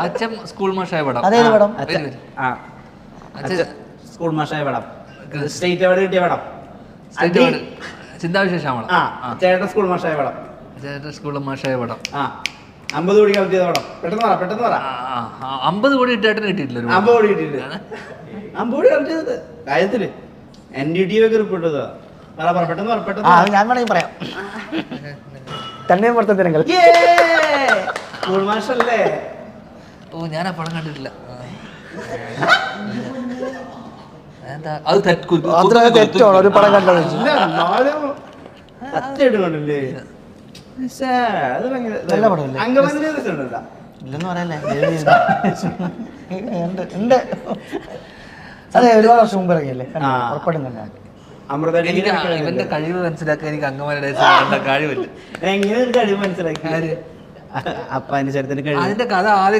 അച്ഛൻ സ്കൂൾ മാഷായ പടം. അതേത് പടം? അച്ഛൻ സ്കൂൾ മാഷായ പടം. സ്റ്റേറ്റ് അവാർഡ് കിട്ടിയ പടം. ചിന്താവിശേഷമാണ്. ചേട്ടൻ സ്കൂൾ മാഷായ പടം. ചേട്ടൻ സ്കൂൾ മാഷായ പടം. 50 കോടി കളക്ട് ചെയ്ത പടം. പെട്ടെന്ന് പറ 50 കോടി ചേട്ടന് കിട്ടിയിട്ടില്ല. 50 കോടി കിട്ടിയിട്ടില്ല. 50 കോടി കളക്ട് ചെയ്തത് കാര്യത്തില് NDTV ഒക്കെ റിപ്പോർട്ട് ചെയ്തതാ. പെട്ടെന്ന് ഞാൻ വേണമെങ്കിൽ പറയാം. തണ്ണീർമത്തൻ ദിനങ്ങൾ. സ്കൂൾ മാഷല്ലേ? ഓ, ഞാൻ ആ പടം കണ്ടിട്ടില്ല. തെറ്റാണ് ഒരു പടം കണ്ടത്. സത്യമായിട്ട് കണ്ടില്ലേ? നല്ല പടമല്ലേ? ഇല്ലെന്ന് പറയല്ലേ. ഉണ്ട്. അതെ, ഒരുപാട് വർഷം മുമ്പ് ഇറങ്ങിയല്ലേ? ഉറപ്പായിട്ടും തന്നെ. ഇവന്റെ കഴിവ് മനസ്സിലാക്കാൻ എനിക്ക് അങ്കമാലിയുടെ കഴിവില്ല. എങ്ങനെ ഒരു കഴിവ് മനസ്സിലാക്കി? അപ്പാന്റെ ചരിത്രത്തിന് കഴിവ്. അതിന്റെ കഥ ആദ്യം